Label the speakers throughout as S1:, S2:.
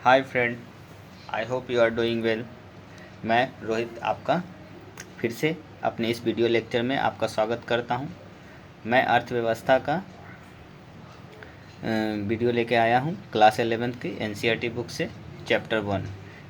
S1: Hi friend, I hope you are doing well. मैं रोहित आपका फिर से अपने इस वीडियो लेक्चर में आपका स्वागत करता हूं। मैं अर्थव्यवस्था का वीडियो लेके आया हूं क्लास 11th की एनसीईआरटी बुक से चैप्टर 1।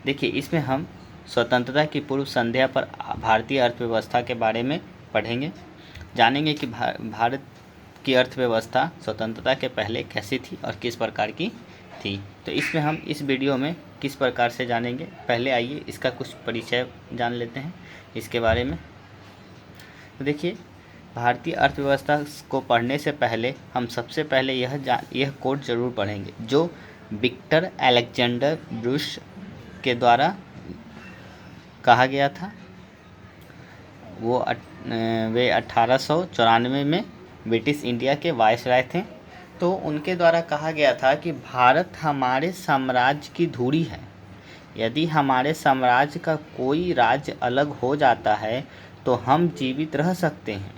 S1: देखिए, इसमें हम स्वतंत्रता की पूर्व संध्या पर भारतीय अर्थव्यवस्था के बारे में पढ़ेंगे, जानेंगे कि भारत की अर्थव्यवस्था स्वतंत्रता के पहले कैसी थी और किस प्रकार की थी। तो इसमें हम इस वीडियो में किस प्रकार से जानेंगे, पहले आइए इसका कुछ परिचय जान लेते हैं इसके बारे में। तो देखिए, भारतीय अर्थव्यवस्था को पढ़ने से पहले हम सबसे पहले यह कोड ज़रूर पढ़ेंगे जो विक्टर अलेक्जेंडर ब्रूस के द्वारा कहा गया था। वे 1894 में ब्रिटिश इंडिया के वायसराय थे। तो उनके द्वारा कहा गया था कि भारत हमारे साम्राज्य की धुरी है। यदि हमारे साम्राज्य का कोई राज्य अलग हो जाता है तो हम जीवित रह सकते हैं।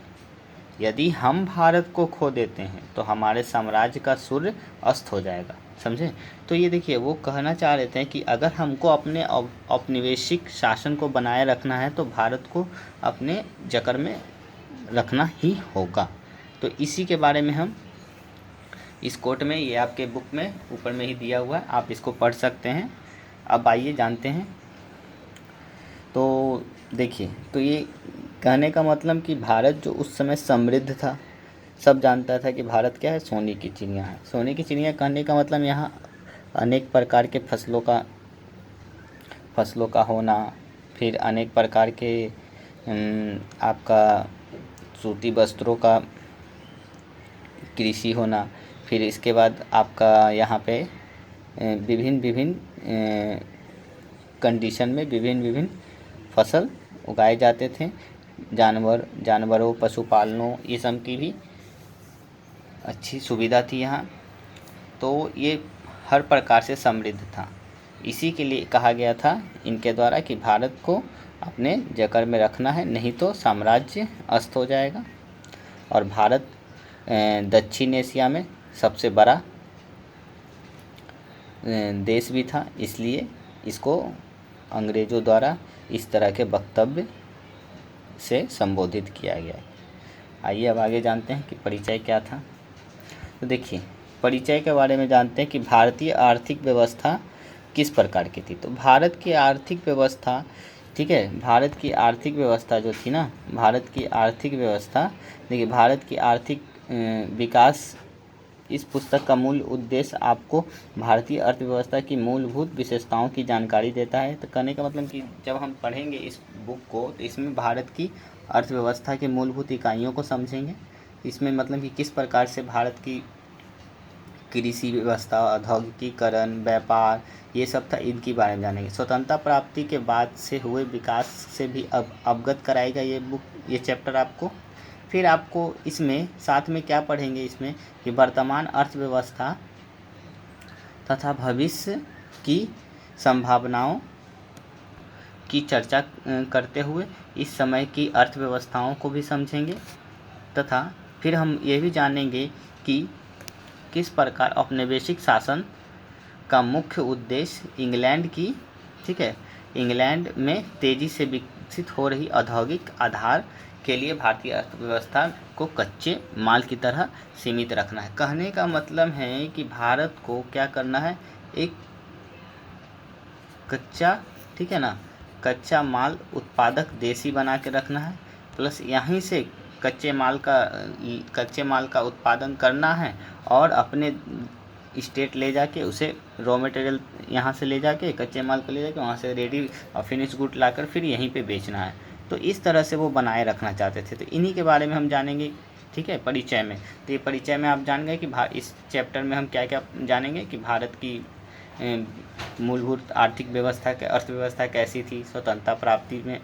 S1: यदि हम भारत को खो देते हैं तो हमारे साम्राज्य का सूर्य अस्त हो जाएगा। समझे? तो ये देखिए, वो कहना चाह रहे थे कि अगर हमको अपने औपनिवेशिक शासन को बनाए रखना है तो भारत को अपने जकड़ में रखना ही होगा। तो इसी के बारे में हम इस कोट में, ये आपके बुक में ऊपर में ही दिया हुआ है, आप इसको पढ़ सकते हैं। अब आइए जानते हैं। तो देखिए, तो ये कहने का मतलब कि भारत जो उस समय समृद्ध था, सब जानता था कि भारत क्या है, सोने की चिड़िया है। सोने की चिड़िया कहने का मतलब यहाँ अनेक प्रकार के फसलों का होना, फिर अनेक प्रकार के आपका सूती वस्त्रों का कृषि होना, फिर इसके बाद आपका यहाँ पे विभिन्न कंडीशन में विभिन्न फसल उगाए जाते थे। जानवरों पशुपालनों ये सब की भी अच्छी सुविधा थी यहाँ। तो ये हर प्रकार से समृद्ध था। इसी के लिए कहा गया था इनके द्वारा कि भारत को अपने जकड़ में रखना है, नहीं तो साम्राज्य अस्त हो जाएगा। और भारत दक्षिण एशिया में सबसे बड़ा देश भी था, इसलिए इसको अंग्रेज़ों द्वारा इस तरह के वक्तव्य से संबोधित किया गया है। आइए अब आगे जानते हैं कि परिचय क्या था। तो देखिए, परिचय के बारे में जानते हैं कि भारतीय आर्थिक व्यवस्था किस प्रकार की थी। तो भारत की आर्थिक व्यवस्था, ठीक है, भारत की आर्थिक व्यवस्था जो थी ना, भारत की आर्थिक व्यवस्था, देखिए, भारत की आर्थिक विकास, इस पुस्तक का मूल उद्देश्य आपको भारतीय अर्थव्यवस्था की मूलभूत विशेषताओं की जानकारी देता है। तो कहने का मतलब कि जब हम पढ़ेंगे इस बुक को तो इसमें भारत की अर्थव्यवस्था के मूलभूत इकाइयों को समझेंगे। इसमें मतलब कि किस प्रकार से भारत की कृषि व्यवस्था, औद्योगिकीकरण, व्यापार, ये सब था, इनके बारे में जानेंगे। स्वतंत्रता प्राप्ति के बाद से हुए विकास से भी अवगत कराएगा ये बुक, ये चैप्टर आपको। फिर आपको इसमें साथ में क्या पढ़ेंगे इसमें कि वर्तमान अर्थव्यवस्था तथा भविष्य की संभावनाओं की चर्चा करते हुए इस समय की अर्थव्यवस्थाओं को भी समझेंगे। तथा फिर हम ये भी जानेंगे कि किस प्रकार औपनिवेशिक शासन का मुख्य उद्देश्य इंग्लैंड की, ठीक है, इंग्लैंड में तेज़ी से विकसित हो रही औद्योगिक आधार के लिए भारतीय अर्थव्यवस्था को कच्चे माल की तरह सीमित रखना है। कहने का मतलब है कि भारत को क्या करना है, एक कच्चा, ठीक है ना, कच्चा माल उत्पादक देश ही बना के रखना है, प्लस यहीं से कच्चे माल का उत्पादन करना है और अपने स्टेट ले जाके उसे रॉ मटेरियल यहाँ से ले जाके, कच्चे माल को ले जाके वहाँ से रेडी और फिनिश गुड लाकर फिर यहीं पे बेचना है। तो इस तरह से वो बनाए रखना चाहते थे। तो इन्हीं के बारे में हम जानेंगे, ठीक है, परिचय में। तो ये परिचय में आप जान गए कि इस चैप्टर में हम क्या क्या जानेंगे कि भारत की मूलभूत आर्थिक व्यवस्था, अर्थव्यवस्था कैसी थी, स्वतंत्रता प्राप्ति में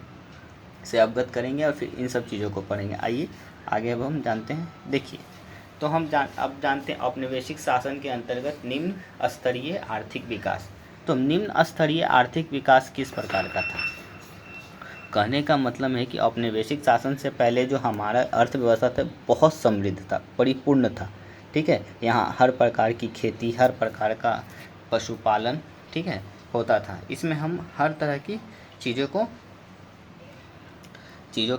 S1: से अवगत करेंगे और फिर इन सब चीज़ों को पढ़ेंगे। आइए आगे अब हम जानते हैं। देखिए, तो हम अब जानते हैं औपनिवेशिक शासन के अंतर्गत निम्न स्तरीय आर्थिक विकास। तो निम्न स्तरीय आर्थिक विकास किस प्रकार का था? कहने का मतलब है कि औपनिवेशिक शासन से पहले जो हमारा अर्थव्यवस्था था बहुत समृद्ध था, परिपूर्ण था, ठीक है। यहाँ हर प्रकार की खेती, हर प्रकार का पशुपालन, ठीक है, होता था। इसमें हम हर तरह की चीज़ों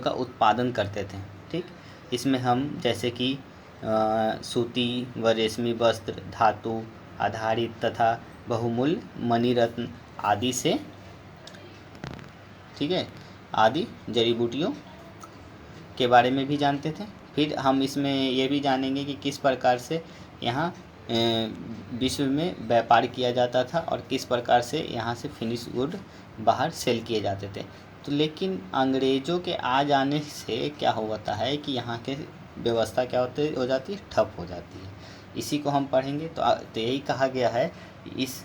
S1: का उत्पादन करते थे। ठीक, इसमें हम जैसे कि सूती व रेशमी वस्त्र, धातु आधारित तथा बहुमूल्य मणिरत्न आदि से, ठीक है, आदि जड़ी बूटियों के बारे में भी जानते थे। फिर हम इसमें ये भी जानेंगे कि किस प्रकार से यहाँ विश्व में व्यापार किया जाता था और किस प्रकार से यहाँ से फिनिश गुड बाहर सेल किए जाते थे। तो लेकिन अंग्रेज़ों के आ जाने से क्या होता है कि यहाँ के व्यवस्था क्या हो जाती है, ठप हो जाती है। इसी को हम पढ़ेंगे। तो यही कहा गया है। इस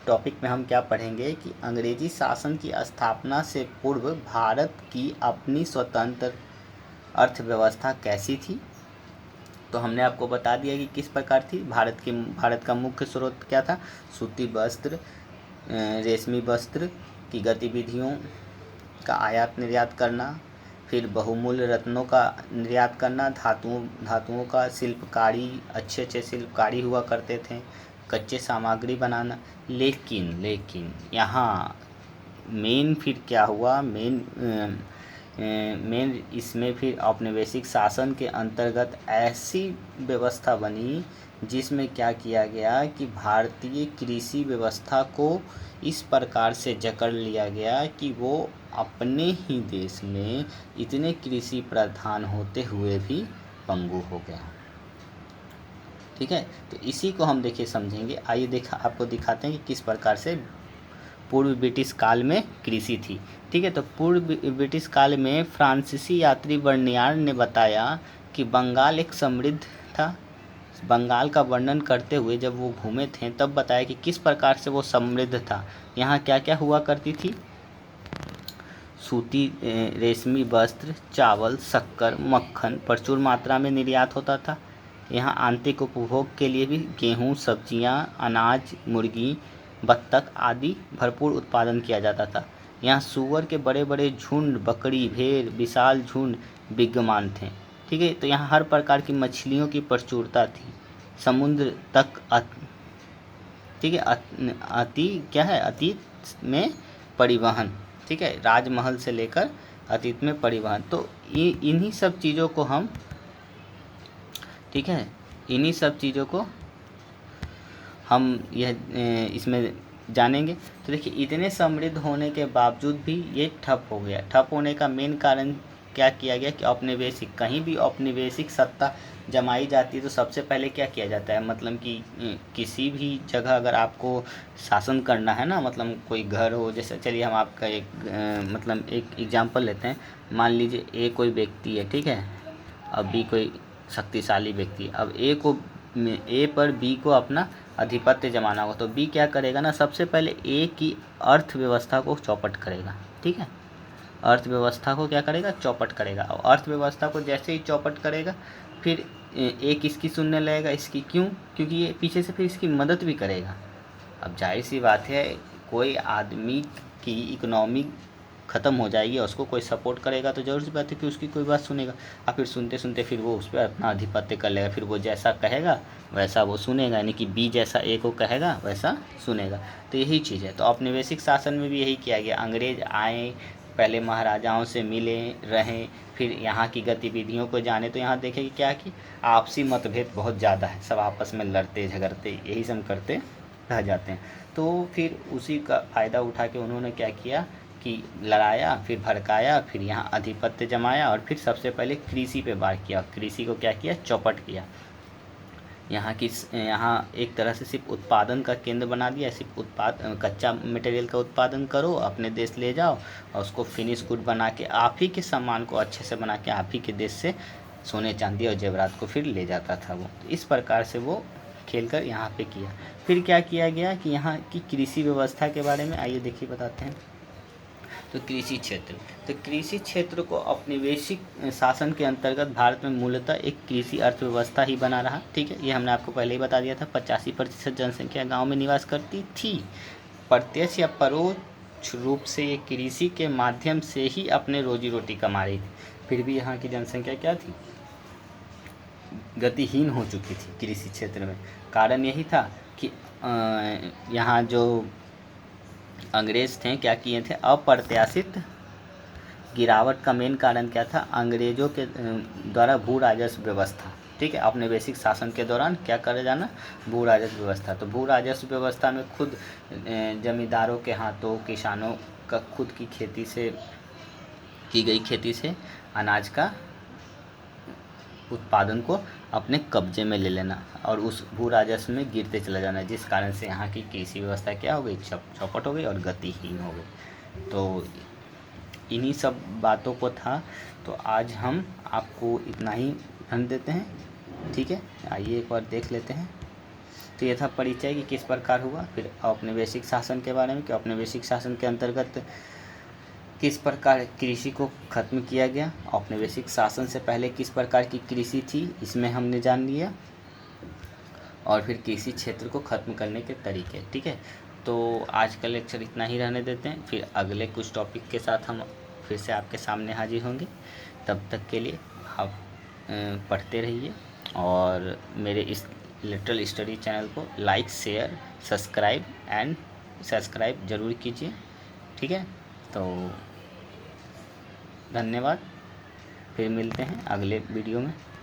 S1: टॉपिक में हम क्या पढ़ेंगे कि अंग्रेजी शासन की स्थापना से पूर्व भारत की अपनी स्वतंत्र अर्थव्यवस्था कैसी थी। तो हमने आपको बता दिया कि किस प्रकार थी। भारत का मुख्य स्रोत क्या था, सूती वस्त्र, रेशमी वस्त्र की गतिविधियों का आयात निर्यात करना, फिर बहुमूल्य रत्नों का निर्यात करना, धातुओं का शिल्पकारी, अच्छे शिल्पकारी हुआ करते थे, कच्चे सामग्री बनाना। लेकिन यहाँ मेन फिर क्या हुआ, मेन इसमें फिर औपनिवेशिक शासन के अंतर्गत ऐसी व्यवस्था बनी जिसमें क्या किया गया कि भारतीय कृषि व्यवस्था को इस प्रकार से जकड़ लिया गया कि वो अपने ही देश में इतने कृषि प्रधान होते हुए भी पंगु हो गया। ठीक है, तो इसी को हम देखिए समझेंगे। आइए आपको दिखाते हैं कि किस प्रकार से पूर्व ब्रिटिश काल में कृषि थी। ठीक है, तो पूर्व ब्रिटिश काल में फ्रांसीसी यात्री बर्नियार्ड ने बताया कि बंगाल एक समृद्ध था। बंगाल का वर्णन करते हुए जब वो घूमे थे तब बताया कि किस प्रकार से वो समृद्ध था। यहाँ क्या क्या हुआ करती थी, सूती रेशमी वस्त्र, चावल, शक्कर, मक्खन प्रचुर मात्रा में निर्यात होता था। यहाँ आंतरिक उपभोग के लिए भी गेहूँ, सब्जियाँ, अनाज, मुर्गी, बत्तख आदि भरपूर उत्पादन किया जाता था। यहाँ सूअर के बड़े बड़े झुंड, बकरी, भेड़, विशाल झुंड विद्यमान थे। ठीक है, तो यहाँ हर प्रकार की मछलियों की प्रचुरता थी। समुद्र तक ठीक है, अतीत में परिवहन। ठीक है, राजमहल से लेकर अतीत में परिवहन। तो इन्हीं सब चीज़ों को हम, ठीक है, इन्हीं सब चीज़ों को हम इसमें जानेंगे। तो देखिए, इतने समृद्ध होने के बावजूद भी ये ठप हो गया। ठप होने का मेन कारण क्या किया गया कि औपनिवेशिक, कहीं भी औपनिवेशिक सत्ता जमाई जाती है तो सबसे पहले क्या किया जाता है, मतलब कि किसी भी जगह अगर आपको शासन करना है ना, मतलब कोई घर हो, जैसे चलिए हम आपका एक एग्जांपल लेते हैं। मान लीजिए ए कोई व्यक्ति है, ठीक है, अब बी कोई शक्तिशाली व्यक्ति है। अब ए पर बी को अपना आधिपत्य जमाना हो तो बी क्या करेगा ना, सबसे पहले ए की अर्थव्यवस्था को चौपट करेगा। ठीक है, अर्थव्यवस्था को क्या करेगा, चौपट करेगा। और अर्थव्यवस्था को जैसे ही चौपट करेगा फिर ए किसकी सुनने लगेगा, इसकी। क्यों? क्योंकि ये पीछे से फिर इसकी मदद भी करेगा। अब जाहिर सी बात है, कोई आदमी की इकोनॉमी ख़त्म हो जाएगी और उसको कोई सपोर्ट करेगा तो ज़रूर सी बात है कि उसकी कोई बात सुनेगा। और फिर सुनते सुनते फिर वो उस पर अपना आधिपत्य कर लेगा। फिर वो जैसा कहेगा वैसा वो सुनेगा, यानी कि बी जैसा ए को कहेगा वैसा सुनेगा। तो यही चीज़ है। तो औपनिवेशिक शासन में भी यही किया गया। अंग्रेज़ आए, पहले महाराजाओं से मिले, रहें, फिर यहाँ की गतिविधियों को जाने। तो यहाँ देखें कि क्या कि आपसी मतभेद बहुत ज़्यादा है, सब आपस में लड़ते झगड़ते यही सब करते रह जाते हैं। तो फिर उसी का फ़ायदा उठा के उन्होंने क्या किया कि लड़ाया, फिर भड़काया, फिर यहाँ आधिपत्य जमाया और फिर सबसे पहले कृषि पे वार किया। कृषि को क्या किया, चौपट किया। यहाँ एक तरह से सिर्फ उत्पादन का केंद्र बना दिया। सिर्फ कच्चा मटेरियल का उत्पादन करो, अपने देश ले जाओ और उसको फिनिश गुड बना के आप ही के सामान को अच्छे से बना के आप ही के देश से सोने चांदी और जेवरात को फिर ले जाता था वो। तो इस प्रकार से वो खेलकर यहाँ पे किया। फिर क्या किया गया कि यहाँ की कृषि व्यवस्था के बारे में आइए देखिए बताते हैं। तो कृषि क्षेत्र को औपनिवेशिक शासन के अंतर्गत भारत में मूलतः एक कृषि अर्थव्यवस्था ही बना रहा। ठीक है, ये हमने आपको पहले ही बता दिया था। 85% जनसंख्या गांव में निवास करती थी। प्रत्यक्ष या परोक्ष रूप से ये कृषि के माध्यम से ही अपने रोजी रोटी कमा रही थी। फिर भी यहाँ की जनसंख्या क्या थी, गतिहीन हो चुकी थी कृषि क्षेत्र में। कारण यही था कि यहाँ जो अंग्रेज़ थे क्या किए थे, अप्रत्याशित गिरावट का मेन कारण क्या था, अंग्रेज़ों के द्वारा भू राजस्व व्यवस्था। ठीक है, औपनिवेशिक शासन के दौरान क्या करे जाना, भू राजस्व व्यवस्था। तो भू राजस्व व्यवस्था में खुद जमींदारों के हाथों किसानों का खुद की खेती से की गई खेती से अनाज का उत्पादन को अपने कब्जे में ले लेना और उस भू राजस्व में गिरते चला जाना, जिस कारण से यहाँ की कृषि व्यवस्था क्या हो गई, चौपट हो गई और गतिहीन हो गई। तो इन्हीं सब बातों को था, तो आज हम आपको इतना ही ध्यान देते हैं। ठीक है, आइए एक बार देख लेते हैं। तो ये था परिचय कि किस प्रकार हुआ, फिर औपनिवेशिक शासन के बारे में कि औपनिवेशिक शासन के अंतर्गत किस प्रकार कृषि को खत्म किया गया, औपनिवेशिक शासन से पहले किस प्रकार की कृषि थी इसमें हमने जान लिया, और फिर कृषि क्षेत्र को खत्म करने के तरीके। ठीक है, तो आज का लेक्चर इतना ही रहने देते हैं, फिर अगले कुछ टॉपिक के साथ हम फिर से आपके सामने हाजिर होंगे। तब तक के लिए आप पढ़ते रहिए और मेरे इस लिटरल स्टडी चैनल को लाइक, शेयर, सब्सक्राइब ज़रूर कीजिए। ठीक है, तो धन्यवाद, फिर मिलते हैं अगले वीडियो में।